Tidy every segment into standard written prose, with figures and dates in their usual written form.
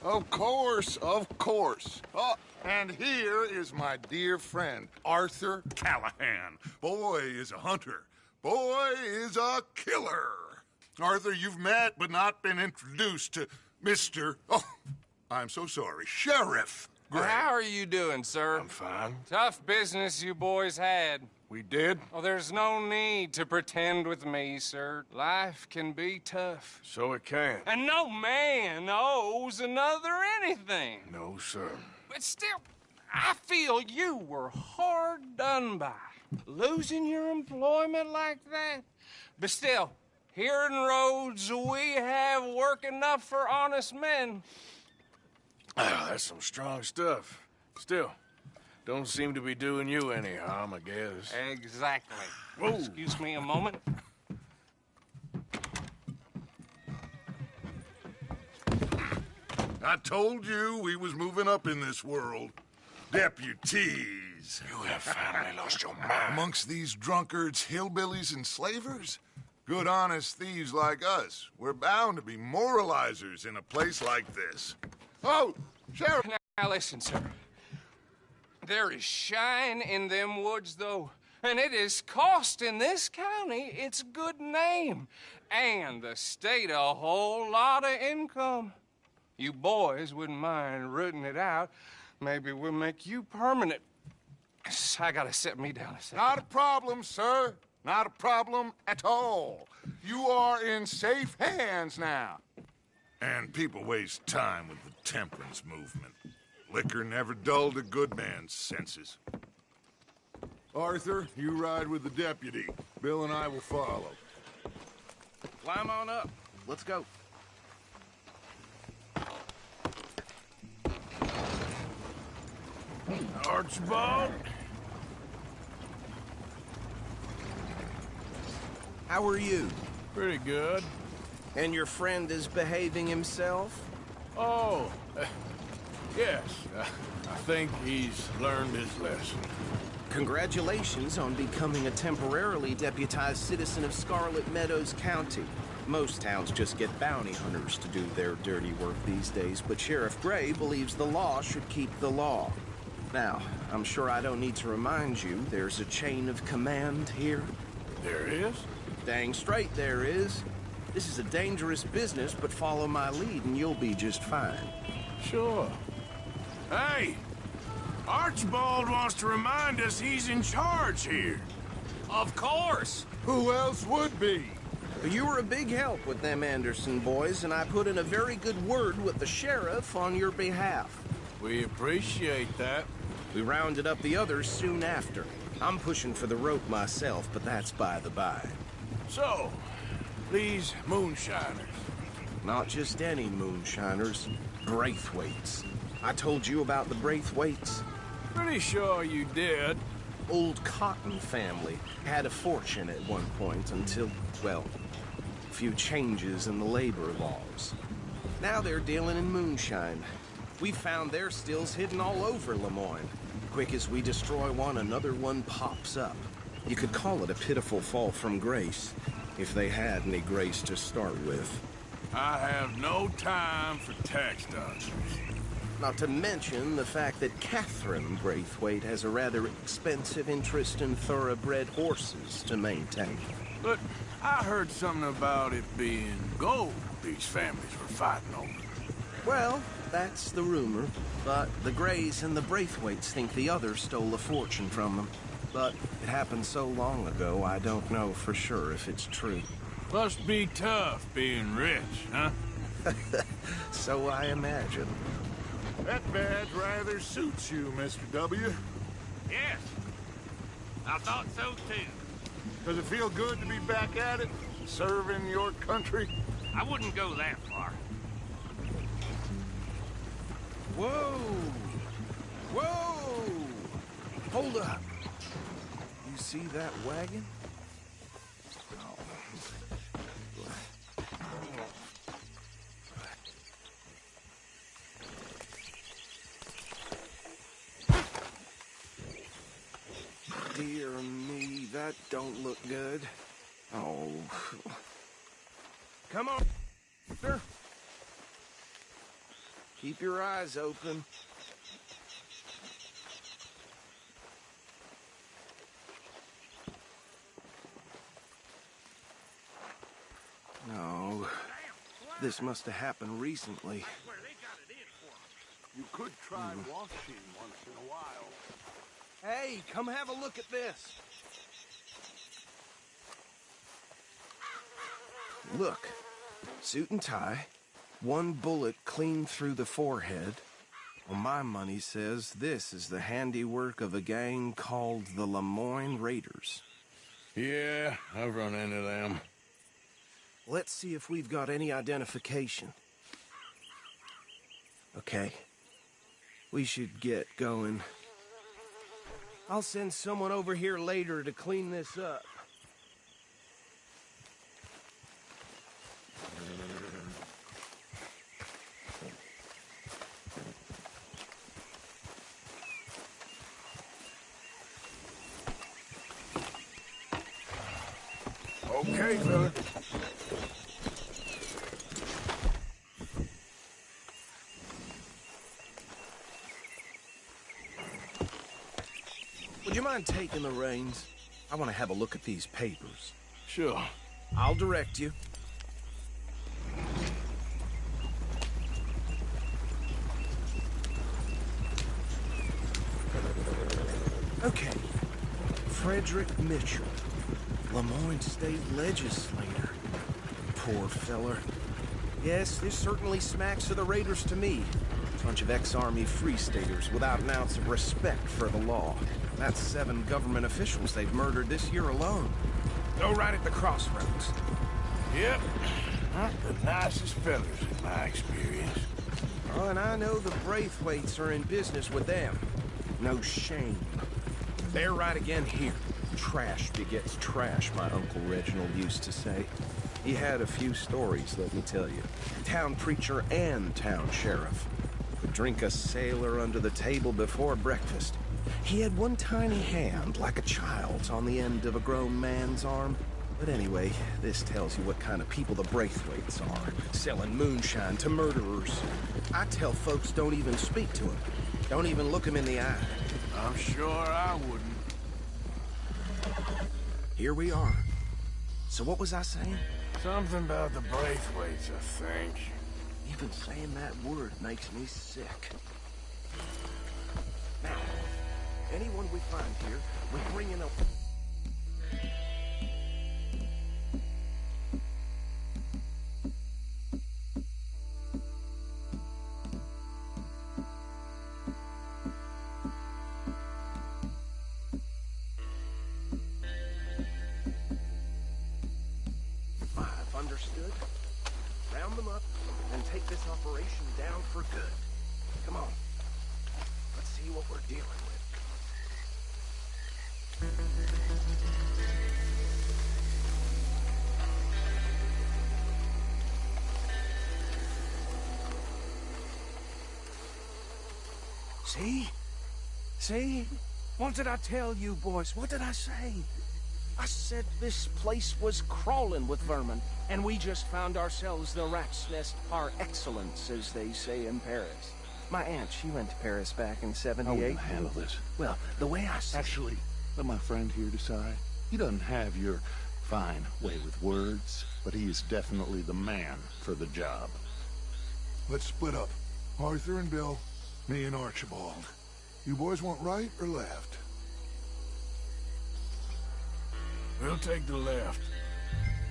Of course, of course. Oh, and here is my dear friend, Arthur Callahan. Boy is a hunter. Boy is a killer. Arthur, you've met but not been introduced to Mr. Oh, I'm so sorry, Sheriff Gray. How are you doing, sir? I'm fine. Tough business you boys had. We did? Oh, there's no need to pretend with me, sir. Life can be tough. So it can. And no man owes another anything. No, sir. But still, I feel you were hard done by. Losing your employment like that. But still, here in Rhodes, we have work enough for honest men. Ah, that's some strong stuff. Still, don't seem to be doing you any harm, I guess. Exactly. Whoa. Excuse me a moment. I told you we was moving up in this world. Deputies. You have finally lost your mind. Amongst these drunkards, hillbillies, and slavers? Good honest thieves like us. We're bound to be moralizers in a place like this. Oh, Sheriff! Now listen, sir. There is shine in them woods, though, and it is costing this county its good name and the state a whole lot of income. You boys wouldn't mind rooting it out. Maybe we'll make you permanent. I gotta sit me down a second. Not a problem, sir. Not a problem at all. You are in safe hands now. And people waste time with the temperance movement. Liquor never dulled a good man's senses. Arthur, you ride with the deputy. Bill and I will follow. Climb on up. Let's go. Archibald? How are you? Pretty good. And your friend is behaving himself? Oh, yes. I think he's learned his lesson. Congratulations on becoming a temporarily deputized citizen of Scarlet Meadows County. Most towns just get bounty hunters to do their dirty work these days, but Sheriff Gray believes the law should keep the law. Now, I'm sure I don't need to remind you, there's a chain of command here. There is? Dang straight there is. This is a dangerous business, but follow my lead and you'll be just fine. Sure. Hey! Archibald wants to remind us he's in charge here. Of course. Who else would be? You were a big help with them Anderson boys, and I put in a very good word with the sheriff on your behalf. We appreciate that. We rounded up the others soon after. I'm pushing for the rope myself, but that's by the by. So, these moonshiners. Not just any moonshiners, Braithwaites. I told you about the Braithwaites? Pretty sure you did. Old Cotton family had a fortune at one point until, well, a few changes in the labor laws. Now they're dealing in moonshine. We found their stills hidden all over Lemoyne. Quick as we destroy one, another one pops up. You could call it a pitiful fall from grace, if they had any grace to start with. I have no time for tax dodgers. Not to mention the fact that Catherine Braithwaite has a rather expensive interest in thoroughbred horses to maintain. But I heard something about it being gold these families were fighting over. Well, that's the rumor. But the Grays and the Braithwaites think the others stole a fortune from them. But it happened so long ago, I don't know for sure if it's true. Must be tough being rich, huh? So I imagine. That badge rather suits you, Mr. W. Yes, I thought so too. Does it feel good to be back at it, serving your country? I wouldn't go that far. Whoa! Whoa! Hold up. You see that wagon? Dear me, that don't look good. Oh. Come on, sir. Keep your eyes open. No, this must have happened recently. You could try washing once in a while. Hey, come have a look at this. Look, suit and tie, one bullet clean through the forehead. Well, my money says this is the handiwork of a gang called the Lemoyne Raiders. Yeah, I've run into them. Let's see if we've got any identification. Okay. We should get going. I'll send someone over here later to clean this up. Okay, fella. Would you mind taking the reins? I want to have a look at these papers. Sure. I'll direct you. Okay. Frederick Mitchell, Lemoyne State Legislator. Poor feller. Yes, this certainly smacks of the Raiders to me. Bunch of ex-Army Free Staters without an ounce of respect for the law. That's 7 government officials they've murdered this year alone. Go right at the crossroads. Yep. Not the nicest fellas in my experience. Oh, and I know the Braithwaites are in business with them. No shame. They're right again here. Trash begets trash, my Uncle Reginald used to say. He had a few stories, let me tell you. Town preacher and town sheriff. Could drink a sailor under the table before breakfast. He had one tiny hand, like a child's, on the end of a grown man's arm. But anyway, this tells you what kind of people the Braithwaites are. Selling moonshine to murderers. I tell folks don't even speak to him. Don't even look him in the eye. I'm sure I wouldn't. Here we are. So what was I saying? Something about the Braithwaites, I think. Even saying that word makes me sick. Now, anyone we find here, we bring in a... I've understood. Round them up and take this operation down for good. Come on. Let's see what we're dealing with. See? See? What did I tell you, boys? What did I say? I said this place was crawling with vermin, and we just found ourselves the rat's nest par excellence, as they say in Paris. My aunt, she went to Paris back in How will '78. you handle this? Well, the way I see Actually, let my friend here decide. He doesn't have your fine way with words, but he is definitely the man for the job. Let's split up. Arthur and Bill, me and Archibald. You boys want right or left? We'll take the left.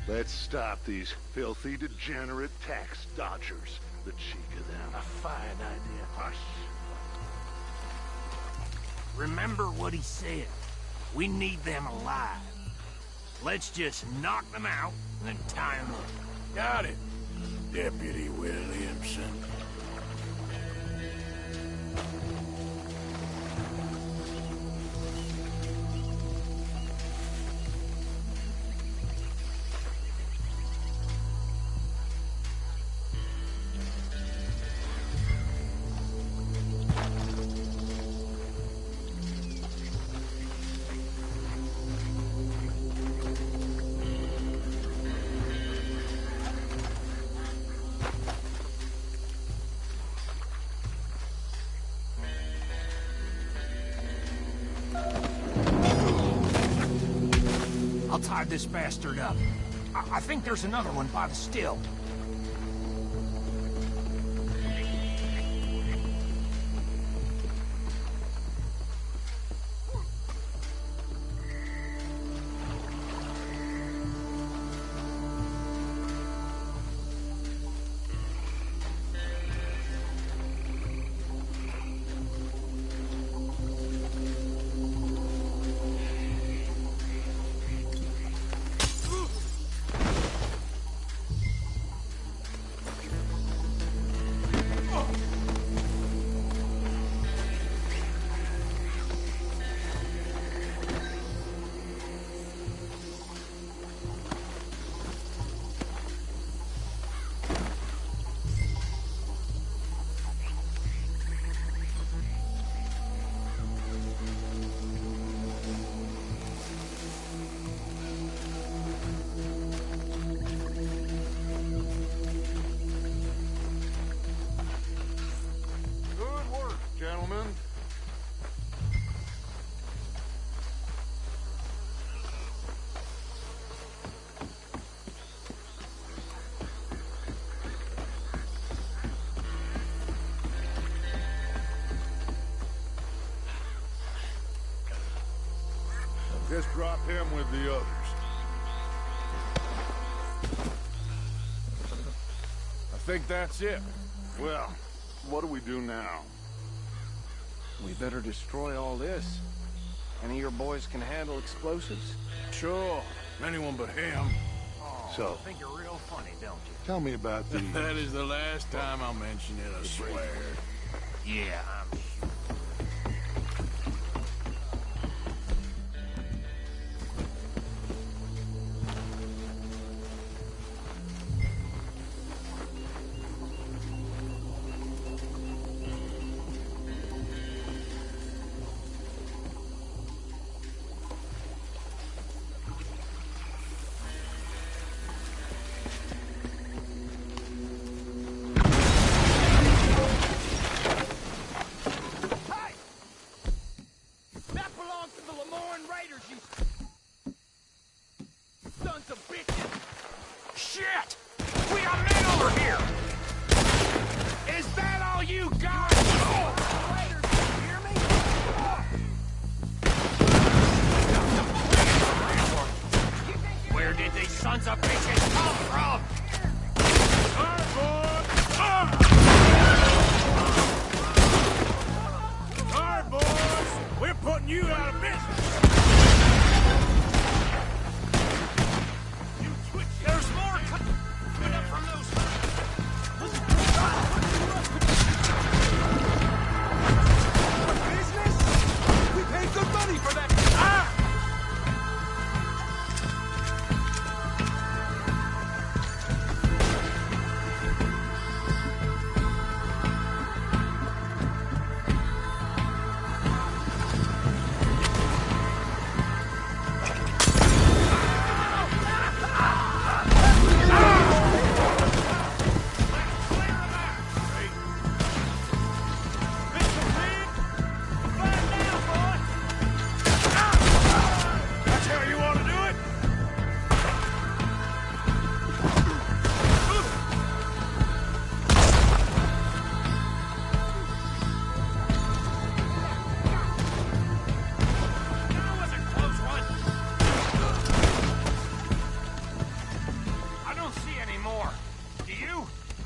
Let's stop these filthy, degenerate tax dodgers. The cheek of them. A fine idea. Hush. Remember what he said. We need them alive. Let's just knock them out and then tie them up. Got it, Deputy Williamson. I'll tie this bastard up. I think there's another one by the still. Gentlemen. Just drop him with the others. I think that's it. Well, what do we do now? We better destroy all this. Any of your boys can handle explosives? Sure. Anyone but him. So, I think you're real funny, don't you? tell me about these. That is the last time I'll mention it, I swear. Yeah, I'm sure. Shit! We got men over here! Is that all you got? Raiders, you hear me? Where did these sons of bitches come from? All right, boys. We're putting you out of business. There's more coming up from those. Business? We paid good money for that.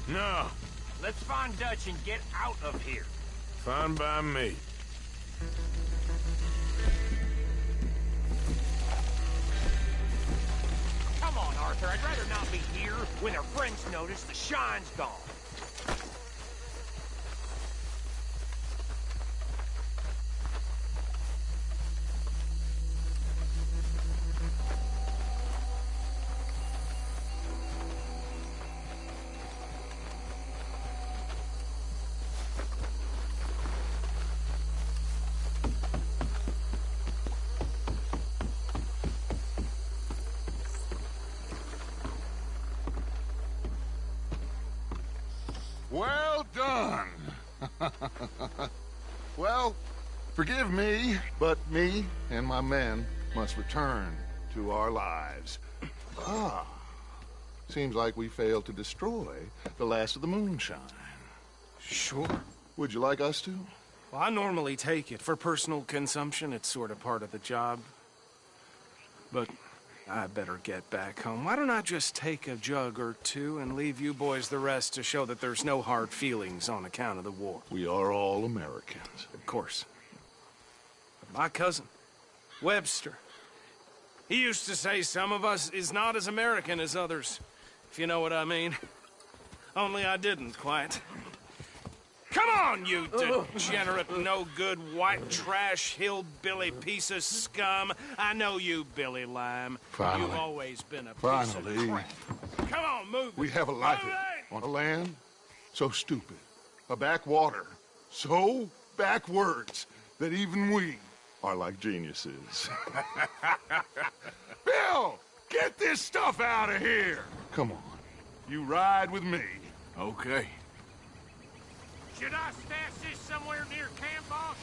No. Let's find Dutch and get out of here. Fine by me. Come on, Arthur. I'd rather not be here when our friends notice the shine's gone. Well done. Well, forgive me, but me and my men must return. to our lives. Ah, seems like we failed to destroy the last of the moonshine. Sure. Would you like us to? Well, I normally take it. For personal consumption, it's sort of part of the job. But I better get back home. Why don't I just take a jug or two and leave you boys the rest to show that there's no hard feelings on account of the war? We are all Americans. Of course. But my cousin, Webster, he used to say some of us is not as American as others, if you know what I mean. Only I didn't quite. Come on, you degenerate, no-good, white trash, hillbilly piece of scum. I know you, Billy Lime. Finally. You've always been a piece Finally. of crap. Come on, move We it. have a life Move it. on a land so stupid, a backwater so backwards that even we are like geniuses. Bill, get this stuff out of here. Come on, you ride with me. Okay. Should I stash this somewhere near camp, boss?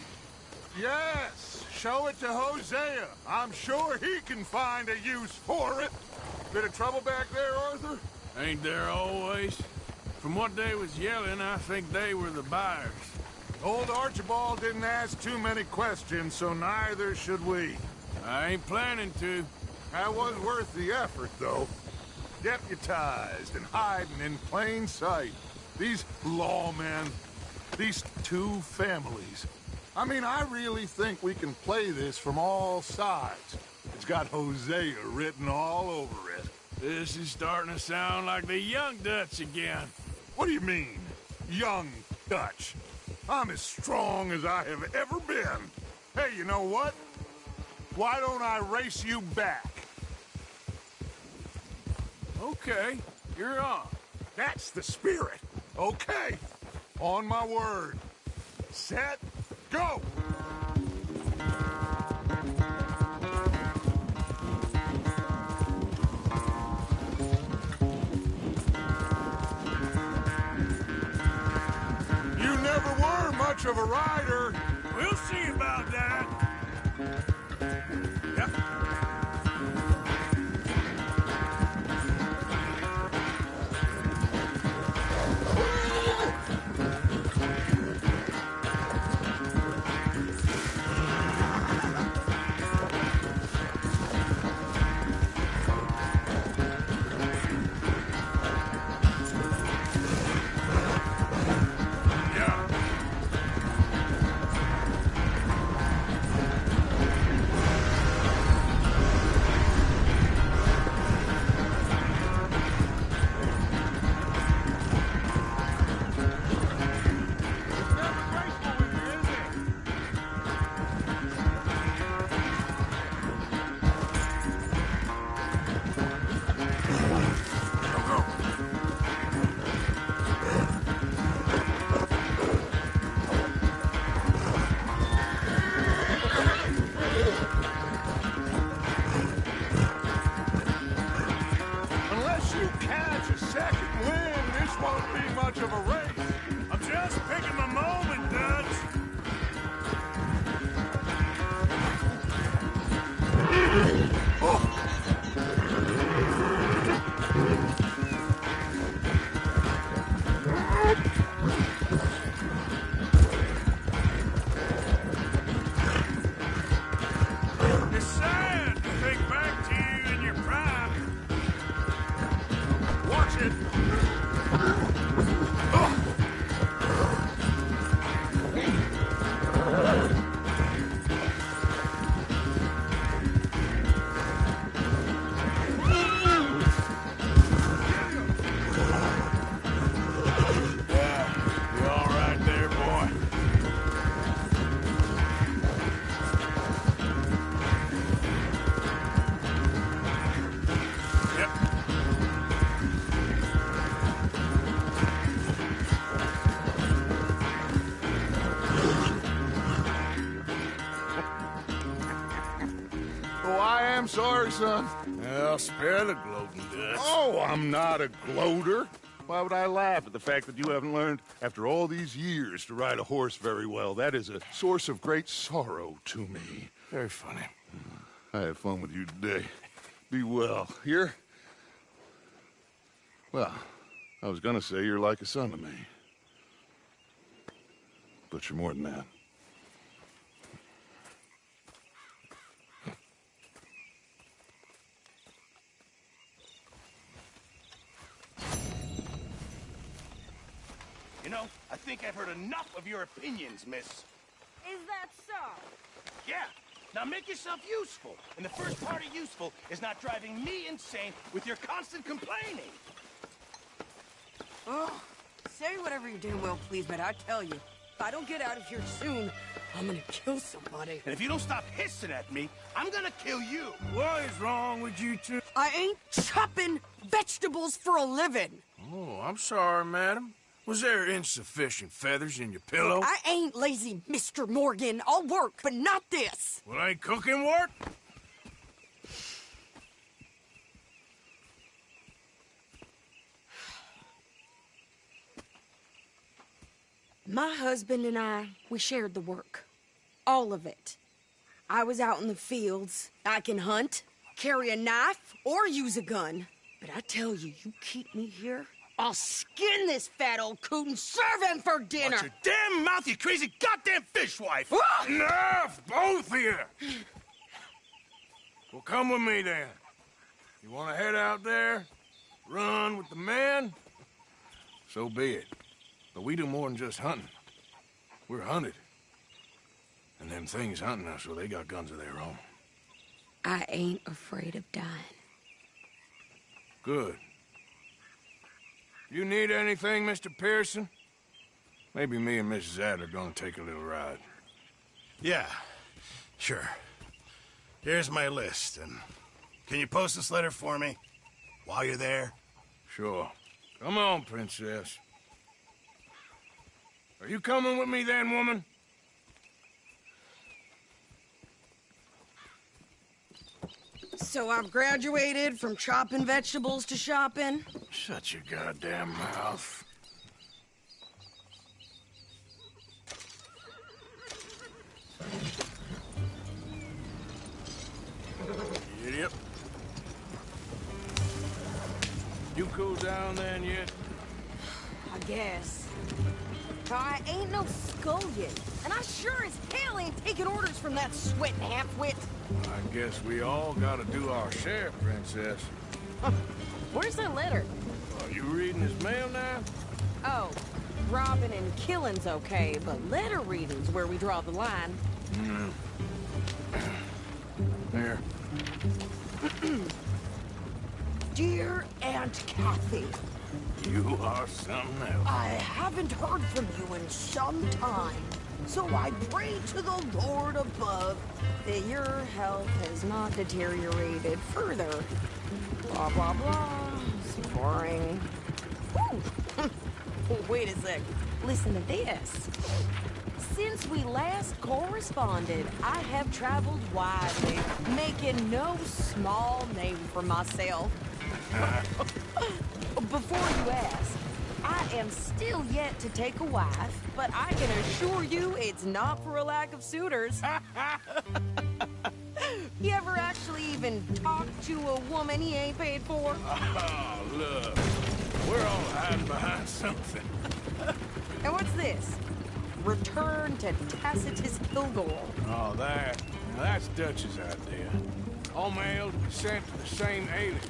Yes, show it to Hosea. I'm sure he can find a use for it. Bit of trouble back there, Arthur? Ain't there always? From what they was yelling, I think they were the buyers. Old Archibald didn't ask too many questions, so neither should we. I ain't planning to. That was worth the effort, though. Deputized and hiding in plain sight. These lawmen, these two families. I mean, I really think we can play this from all sides. It's got Hosea written all over it. This is starting to sound like the Young Dutch again. What do you mean, young Dutch? I'm as strong as I have ever been. Hey, you know what? Why don't I race you back? Okay, you're on. That's the spirit. Okay, on my word. Set, go! You never were much of a rider. We'll see about that. Yep. Unless you catch a second wind, this won't be much of a race. I'm just picking my moment, Dutch. It's sad to think back to you in your prime. Watch it. You all right there, boy? Yep. Oh, I am sorry, son. Well, spare the gloating, Dutch. Oh, I'm not a gloater. Why would I laugh at the fact that you haven't learned, after all these years, to ride a horse very well? That is a source of great sorrow to me. Very funny. I had fun with you today. be well. Well, I was gonna say you're like a son to me. But you're more than that. You know, I think I've heard enough of your opinions, miss. Is that so? Yeah. Now make yourself useful. And the first part of useful is not driving me insane with your constant complaining. Oh, say whatever you damn well please, but I tell you, if I don't get out of here soon, I'm gonna kill somebody. And if you don't stop hissing at me, I'm gonna kill you. What is wrong with you two? I ain't chopping vegetables for a living. Oh, I'm sorry, madam. Was there insufficient feathers in your pillow? I ain't lazy, Mr. Morgan. I'll work, but not this. Well, ain't cooking work? My husband and I, we shared the work. All of it. I was out in the fields. I can hunt, carry a knife, or use a gun. But I tell you, you keep me here, I'll skin this fat old coot and serve him for dinner. Watch your damn mouth, you crazy goddamn fishwife! Enough, both of you! Well, come with me, then. You want to head out there? Run with the men? So be it. But we do more than just hunting. We're hunted. And them things hunting us, so they got guns of their own. I ain't afraid of dying. Good. You need anything, Mr. Pearson? Maybe me and Mrs. Adler gonna take a little ride. Yeah, sure. Here's my list, and can you post this letter for me while you're there? Sure. Come on, Princess. Are you coming with me then, woman? So I've graduated from chopping vegetables to shopping. Shut your goddamn mouth. Idiot. You cool down then yet? I guess. I ain't no scullion, and I sure as hell ain't taking orders from that sweating half-wit. I guess we all gotta do our share, Princess. Where's that letter? Are you reading his mail now? Oh, robbing and killing's okay, but letter reading's where we draw the line. Here. Dear Aunt Kathy, You are something else. I haven't heard from you in some time, so I pray to the Lord above that your health has not deteriorated further. Blah, blah, blah. It's boring. Ooh. Wait a sec. Listen to this. Since we last corresponded, I have traveled widely, making no small name for myself. Before you ask, I am still yet to take a wife, but I can assure you it's not for a lack of suitors. You ever actually even talk to a woman he ain't paid for? Oh, look. We're all hiding behind something. And what's this? Return to Tacitus Kilgore. Oh, that's Dutch's idea. All mail sent to the same alias.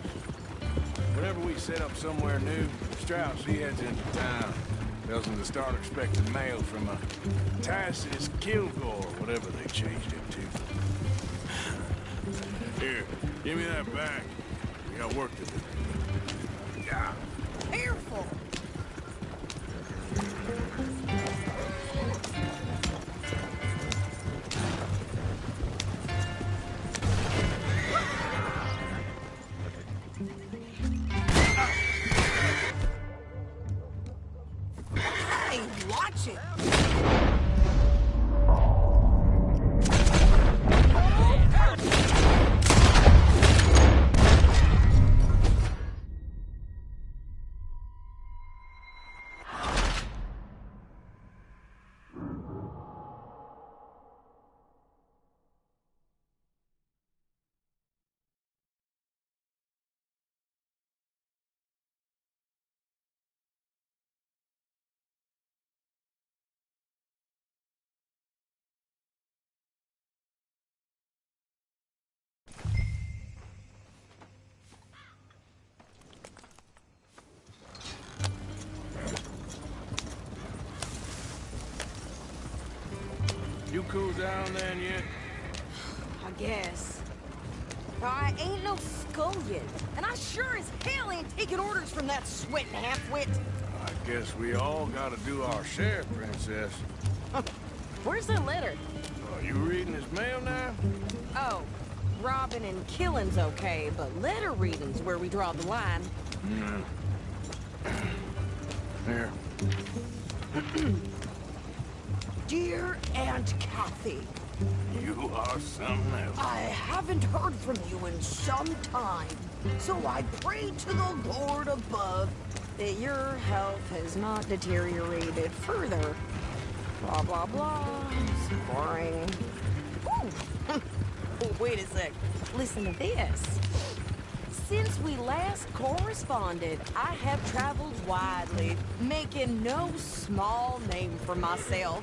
Whenever we set up somewhere new, Strauss, he heads into town. Tells them to start expecting mail from a Tacitus Kilgore, whatever they changed it to. Here, give me that back. We got work to do. Yeah. Careful! Hey, watch it! down then yet? I guess. I ain't no scullion, and I sure as hell ain't taking orders from that sweating half-wit. I guess we all gotta do our share, Princess. Where's that letter? Are you reading his mail now? Oh, robbing and killing's okay, but letter reading's where we draw the line. Here. Dear Aunt Kathy, You are something else. I haven't heard from you in some time, so I pray to the Lord above that your health has not deteriorated further. Blah, blah, blah. It's boring. Ooh. Wait a sec. Listen to this. Since we last corresponded, I have traveled widely, making no small name for myself.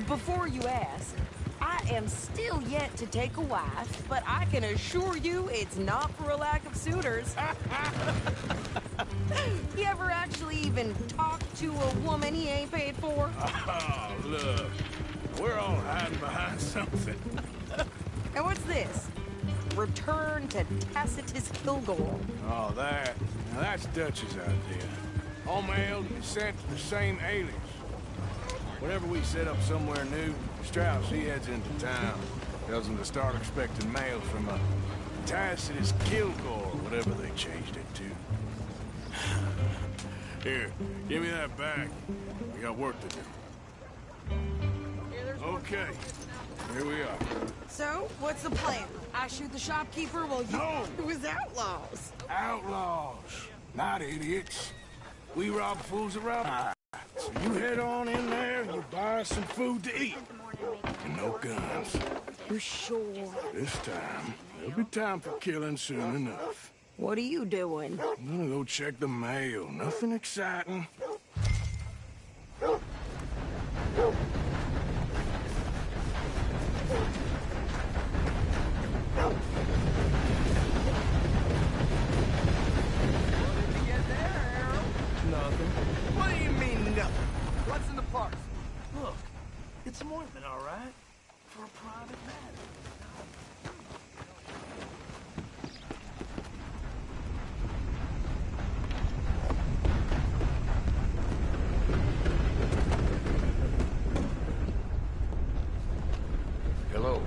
Before you ask, I am still yet to take a wife, but I can assure you it's not for a lack of suitors. You ever actually even talk to a woman he ain't paid for? Oh, look. We're all hiding behind something. And what's this? Return to Tacitus Kilgore. Oh, that. Now that's Dutch's idea. All mail to be sent to the same alias. Whenever we set up somewhere new, Strauss, he heads into town. Tells them to start expecting mail from a Tacitus Kilgore, whatever they changed it to. Here, give me that back. We got work to do. Okay, here we are. So, what's the plan? I shoot the shopkeeper while you... No! It was outlaws. Outlaws, not idiots. We rob fools around. So you head on in there, you buy us some food to eat. And no guns. You sure? This time, there'll be time for killing soon enough. What are you doing? I'm gonna go check the mail. Nothing exciting. What do you mean, nothing? What's in the parcel? Look, it's more than all right for a private matter. Hello.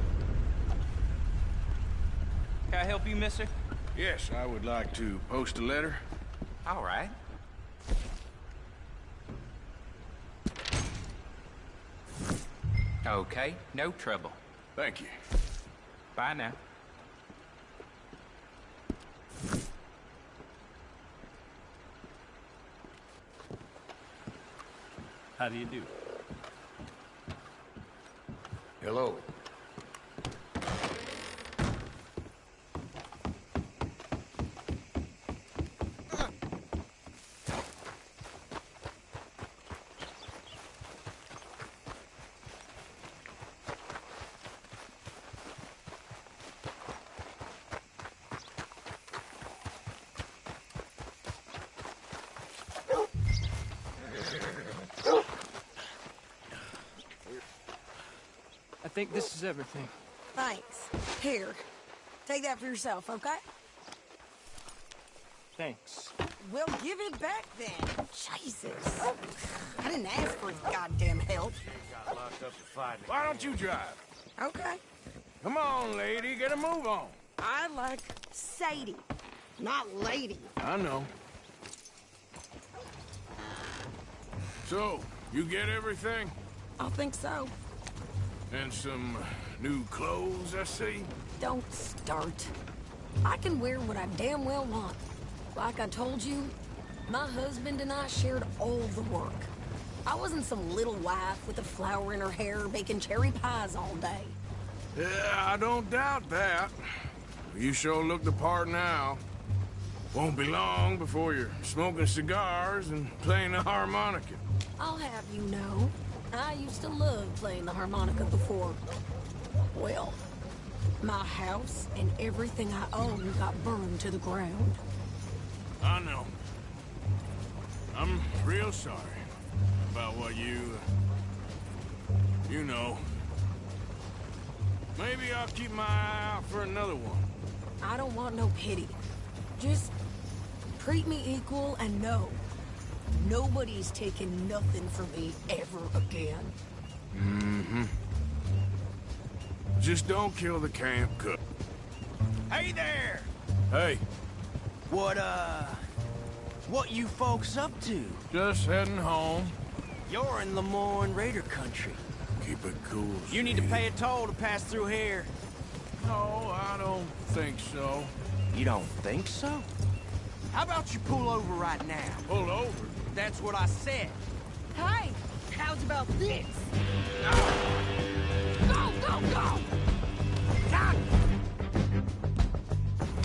Can I help you, mister? Yes, I would like to post a letter. All right. Okay, no trouble. Thank you. Bye now. How do you do? Hello. I think this is everything. Thanks. Here. Take that for yourself, okay? Thanks. Well, give it back then. Jesus. I didn't ask for his goddamn help. Got locked up for fighting. Why don't you drive? Okay. Come on, lady, get a move on. I like Sadie, not lady. I know. So, you get everything? I think so. And some new clothes, I see? Don't start. I can wear what I damn well want. Like I told you, my husband and I shared all the work. I wasn't some little wife with a flower in her hair baking cherry pies all day. Yeah, I don't doubt that. You sure look the part now. Won't be long before you're smoking cigars and playing the harmonica. I'll have you know, I used to love playing the harmonica before. Well, my house and everything I own got burned to the ground. I know. I'm real sorry about what you You know. Maybe I'll keep my eye out for another one. I don't want no pity. Just treat me equal and know nobody's taking nothing from me ever again. Mm-hmm. Just don't kill the camp cook. Hey there! Hey, What you folks up to? just heading home. You're in Lemoyne Raider country. Keep it cool, You need to sweetie. pay a toll to pass through here. No, I don't think so. You don't think so? How about you pull over right now? Pull over. That's what I said. Hey, how's about this? Go, go, go! God!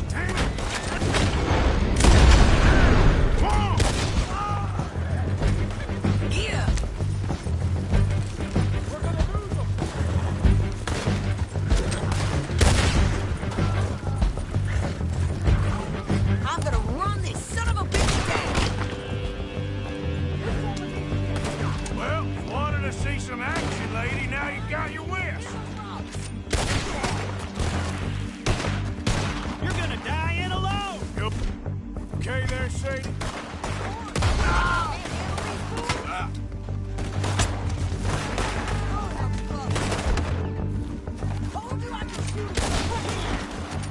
Damn it! Come on! Yeah! We're gonna lose them! I'm gonna run this son of a bitch down! Well, wanted to see some action, lady. Now you got your wish. You're gonna die in alone! Yep. Okay there, Sadie? Told you I could shoot him.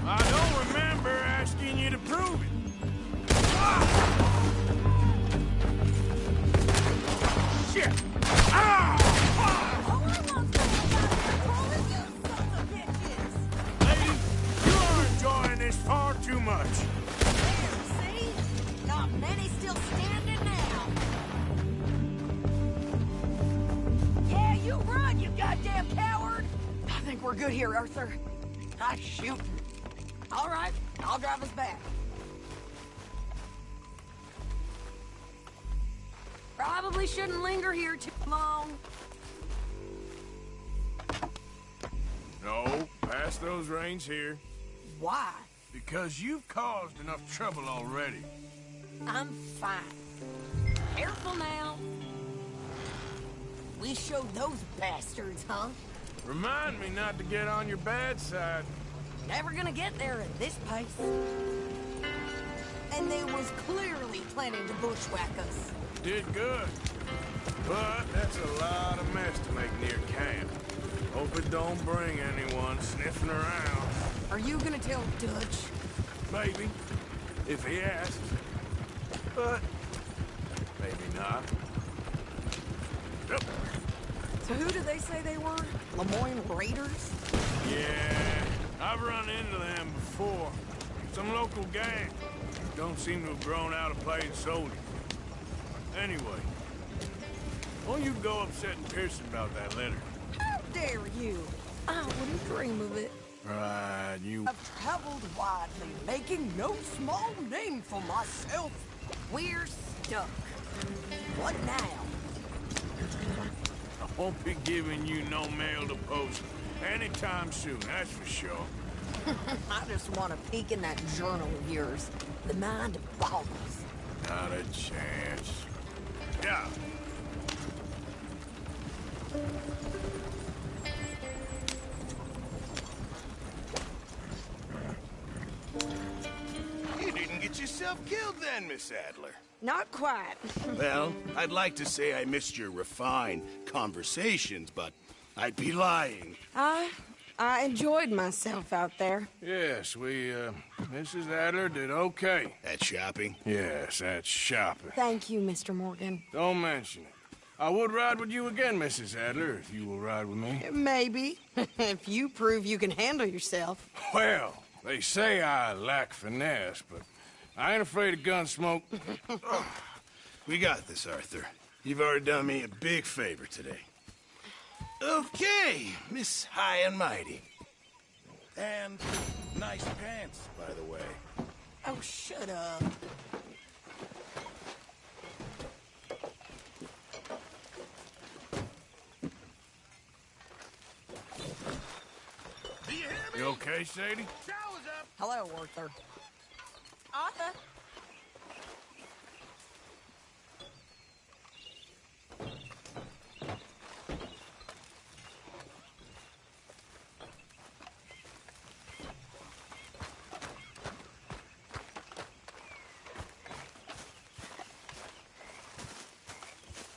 I don't remember asking you to prove it. Shit! Ah! All I want to control is you son of bitches! Lady, you are enjoying this far too much. There, see? Not many still standing now. Yeah, you run, you goddamn coward! I think we're good here, Arthur. I shoot. All right, I'll drive us back. Probably shouldn't linger here too long. No, pass those reins here. Why? Because you've caused enough trouble already. I'm fine. Careful now. We showed those bastards, huh? Remind me not to get on your bad side. Never gonna get there at this pace. And they was clearly planning to bushwhack us. Did good. But that's a lot of mess to make near camp. Hope it don't bring anyone sniffing around. Are you gonna tell Dutch? Maybe, if he asks. But maybe not. Yep. So who do they say they were? Lemoyne Raiders? Yeah, I've run into them before. Some local gang. Don't seem to have grown out of playing soldiers. Anyway, why don't you go upsetting Pearson about that letter? How dare you? I wouldn't dream of it. Right, you... I've traveled widely, making no small name for myself. We're stuck. What now? I won't be giving you no mail to post anytime soon, that's for sure. I just want to peek in that journal of yours. The mind boggles. Not a chance. Yeah. You didn't get yourself killed then, Miss Adler. Not quite. Well, I'd like to say I missed your refined conversations, but I'd be lying. I enjoyed myself out there. Yes, Mrs. Adler did okay. At shopping? Yes, that's shopping. Thank you, Mr. Morgan. Don't mention it. I would ride with you again, Mrs. Adler, if you will ride with me. Maybe. If you prove you can handle yourself. Well, they say I lack finesse, but I ain't afraid of gun smoke. We got this, Arthur. You've already done me a big favor today. Okay, Miss High and Mighty. And nice pants, by the way. Oh, shut up. Do you hear me? You okay, Sadie? Shower's up! Hello, Arthur. Arthur?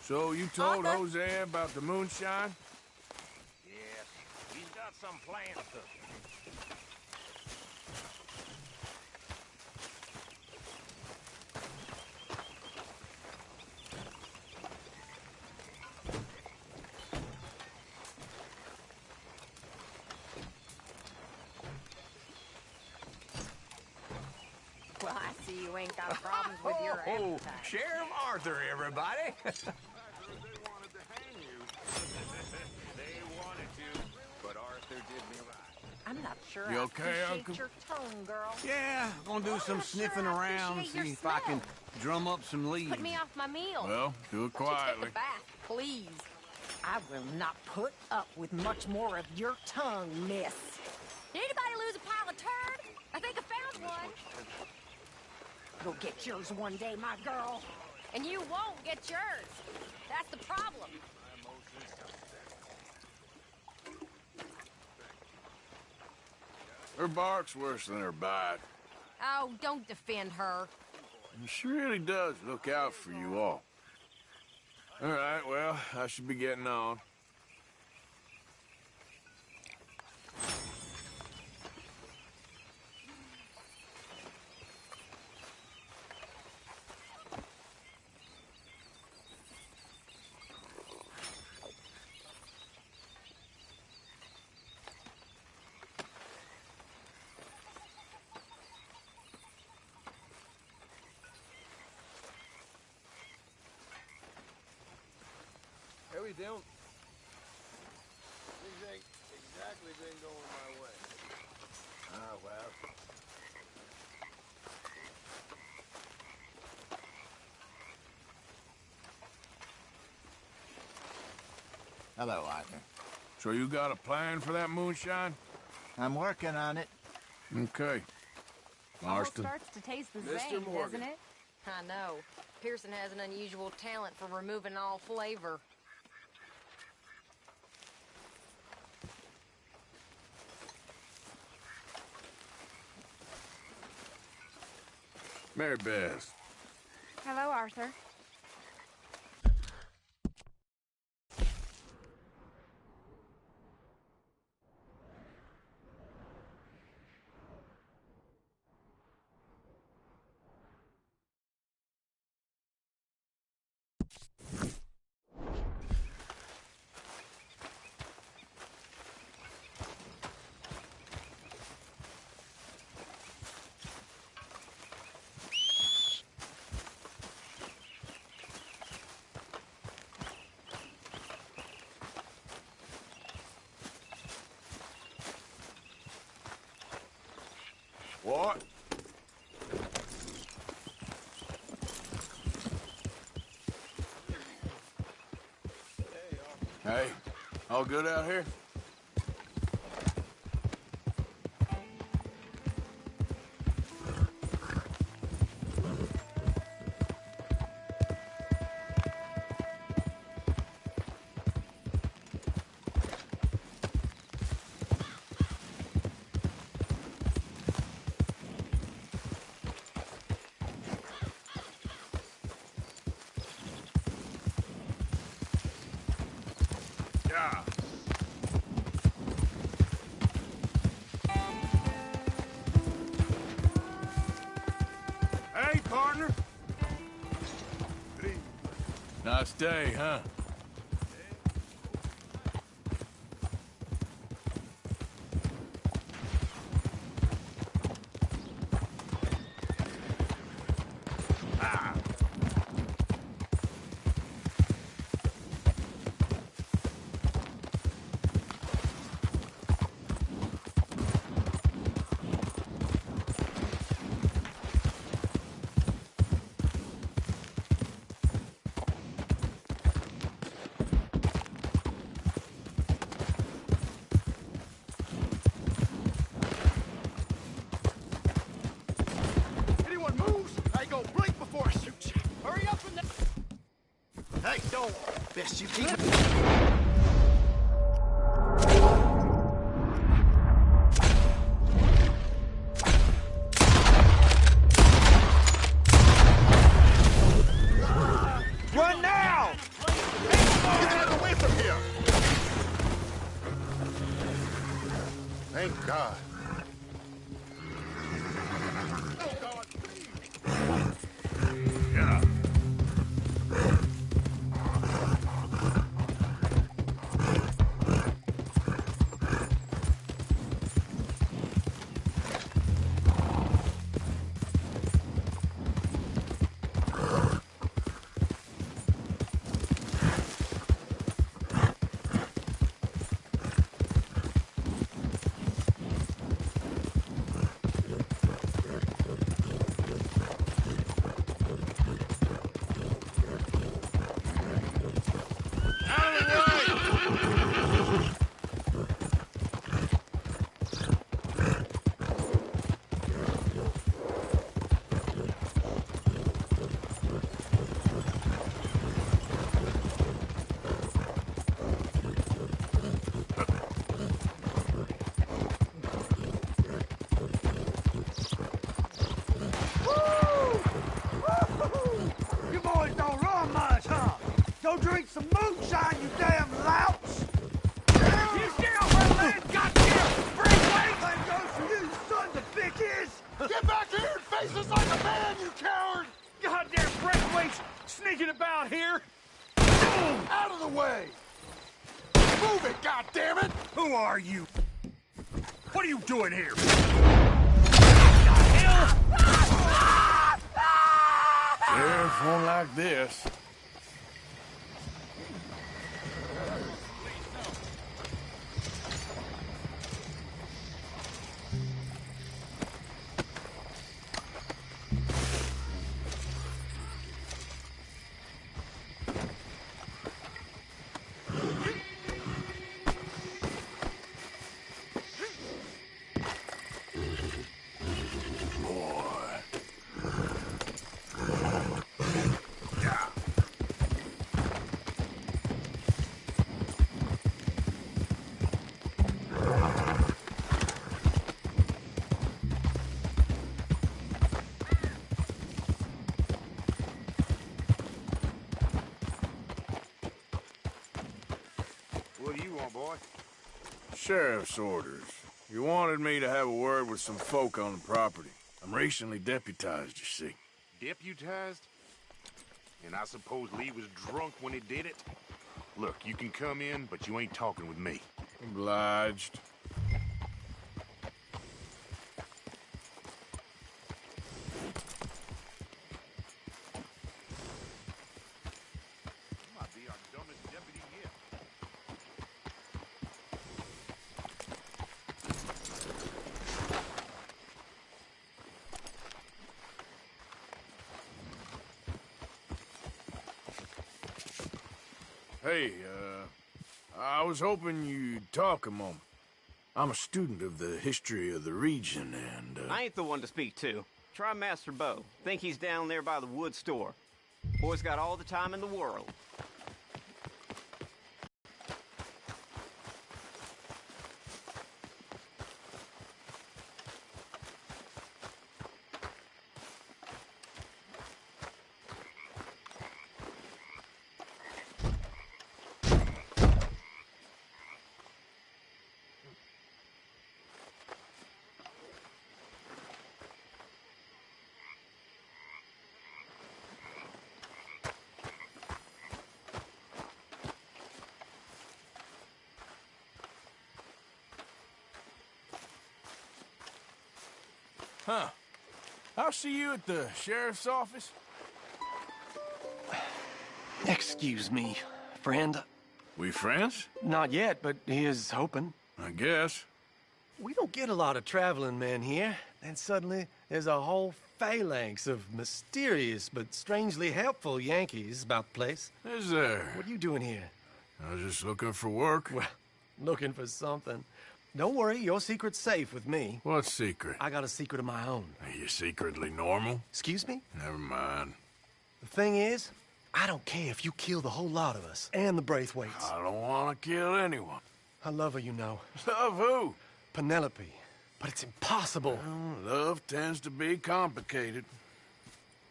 So you told Arthur? Jose about the moonshine? Yes, he's got some plans to. Well, I see you ain't got problems with your appetite. Sheriff Arthur, everybody. They wanted to hang you. They wanted to, but Arthur did me right. I'm not sure You I okay, appreciate Uncle? your tone, girl. Yeah, gonna do some not sniffing sure I around, appreciate see your if I can smell. drum up some leads. Put me off my meal. Well, do it Why don't you quietly. take a bath, please? I will not put up with much more of your tongue, miss. Did anybody lose a pile of turd? I think I found one. You'll get yours one day, my girl. And you won't get yours. That's the problem. Her bark's worse than her bite. Oh, don't defend her. She really does look out for you all. All right, well, I should be getting on. How we doing? Things ain't exactly been going my way. Ah, well. Hello, Arthur. So you got a plan for that moonshine? I'm working on it. Okay. Almost Marston. starts to taste the Mr. same, Morgan. doesn't it? I know. Pearson has an unusual talent for removing all flavor. Mary Beth. Hello, Arthur. What? Hey, all good out here? Yeah. Hey, partner. Nice day, huh? Ah. Anyone moves, I go blink before I shoot you. Hurry up and... Hey, don't. Best you keep it. Run now! Thank God. Yeah. You boys don't run much, huh? Go drink some moonshine, you damn louts! You stay off our land, goddamn breakaway! That goes for you, sons of bitches! Get back here and face us like a man, you coward! Goddamn breakaways sneaking about here! Out of the way! Move it, goddammit! Who are you? What are you doing here? Sheriff won't like this. What do you want, boy? Sheriff's orders. You wanted me to have a word with some folk on the property. I'm recently deputized, you see. Deputized? And I suppose Lee was drunk when he did it? Look, you can come in, but you ain't talking with me. Obliged. You might be our dumbest deputy yet. Hey, I was hoping you'd talk a moment. I'm a student of the history of the region, and, I ain't the one to speak to. Try Master Bo. Think he's down there by the wood store. Boy's got all the time in the world. Huh. I'll see you at the sheriff's office. Excuse me, friend. We friends? Not yet, but he is hoping. I guess. We don't get a lot of traveling men here. Then suddenly, there's a whole phalanx of mysterious but strangely helpful Yankees about the place. Is there? What are you doing here? I was just looking for work. Well, looking for something. Don't worry, your secret's safe with me. What secret? I got a secret of my own. Are you secretly normal? Excuse me? Never mind. The thing is, I don't care if you kill the whole lot of us and the Braithwaites. I don't want to kill anyone. I love her, you know. Love who? Penelope. But it's impossible. Well, love tends to be complicated.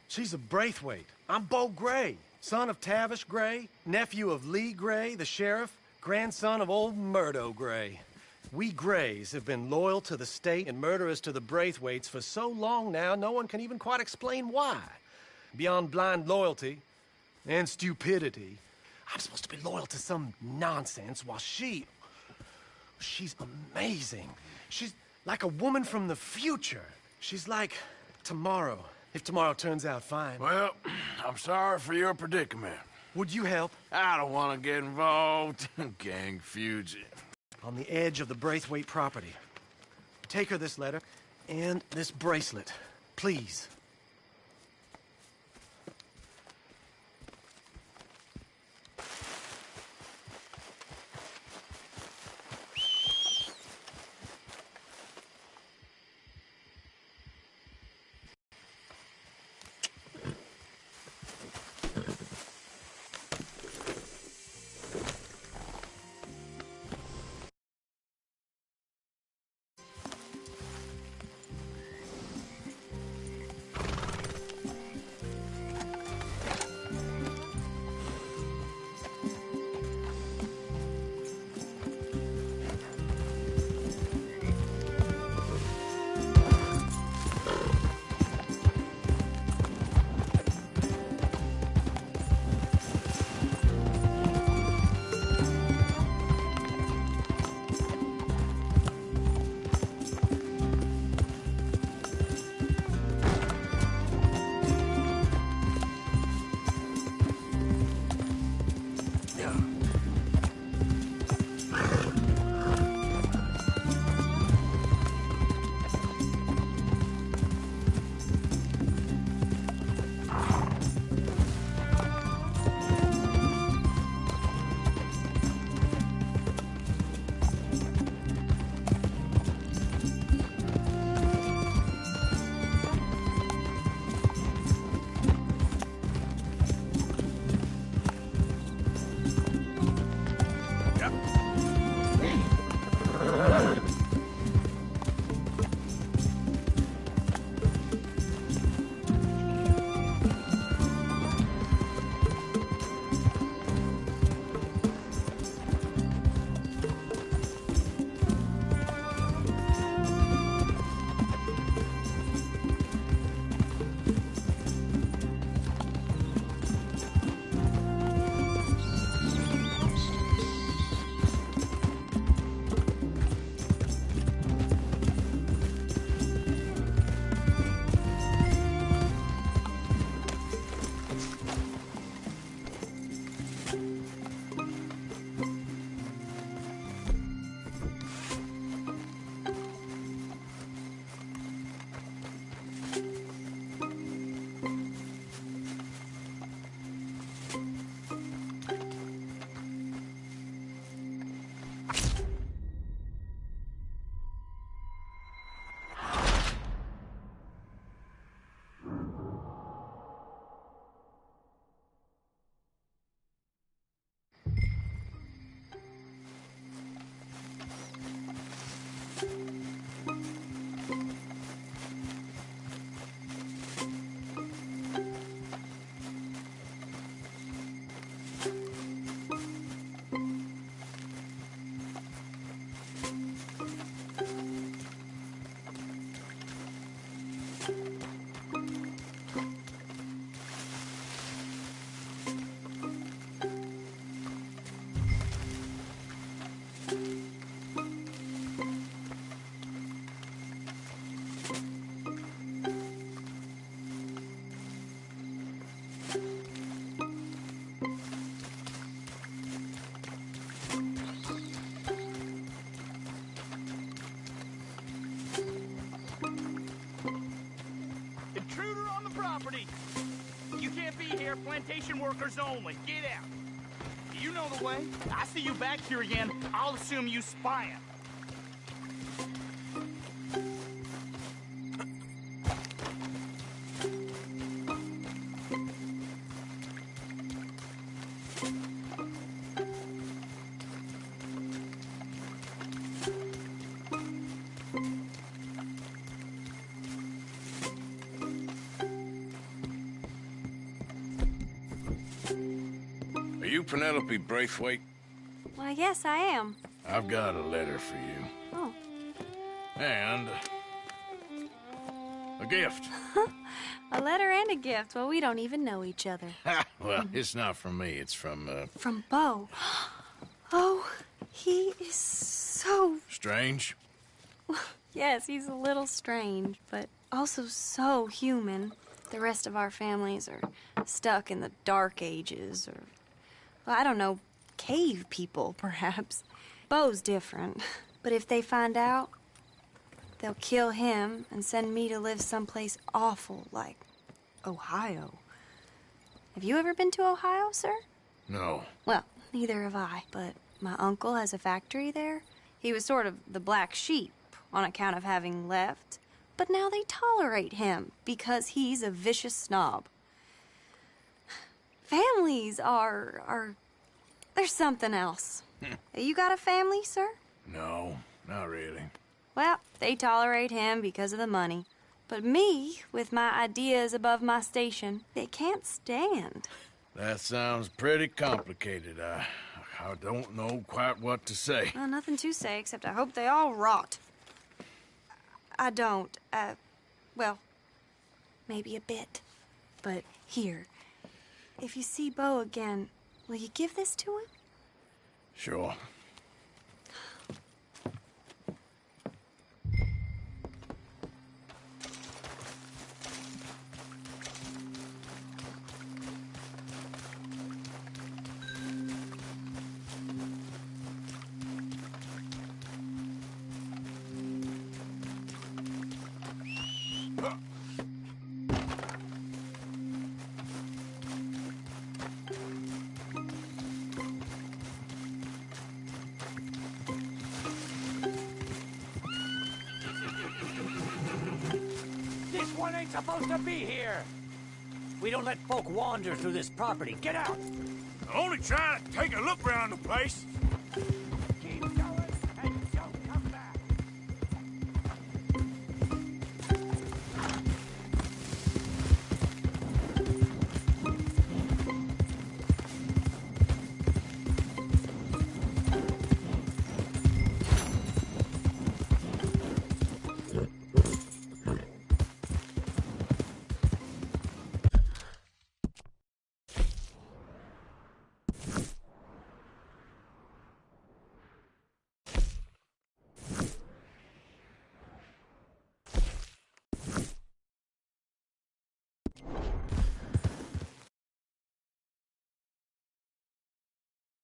She's a Braithwaite. I'm Bo Gray, son of Tavish Gray, nephew of Lee Gray, the sheriff, grandson of old Murdo Gray. We Grays have been loyal to the state and murderers to the Braithwaites for so long now, no one can even quite explain why. Beyond blind loyalty and stupidity, I'm supposed to be loyal to some nonsense while she's amazing. She's like a woman from the future. She's like tomorrow, if tomorrow turns out fine. Well, I'm sorry for your predicament. Would you help? I don't want to get involved in gang feuds. On the edge of the Braithwaite property. Take her this letter and this bracelet, please. property. You can't be here. Plantation workers only. Get out. You know the way. I see you back here again. I'll assume you spying. Are you Penelope Braithwaite? Why, yes, I am. I've got a letter for you. Oh. And a gift. A letter and a gift. Well, we don't even know each other. Well, it's not from me. It's from, From Bo. Oh, he is so... Strange? Yes, he's a little strange, but also so human. The rest of our families are stuck in the Dark Ages, or, well, I don't know, cave people, perhaps. Bo's different, but if they find out, they'll kill him and send me to live someplace awful like Ohio. Have you ever been to Ohio, sir? No. Well, neither have I, but my uncle has a factory there. He was sort of the black sheep on account of having left, but now they tolerate him because he's a vicious snob. Families are there's something else. You got a family, sir? No, not really. Well, they tolerate him because of the money. But me, with my ideas above my station, they can't stand. That sounds pretty complicated. I don't know quite what to say. Well, nothing to say, except I hope they all rot. I don't. Well, maybe a bit. But here, if you see Bo again, will you give this to him? Sure. This one ain't supposed to be here. We don't let folk wander through this property. Get out. Only trying to take a look around the place.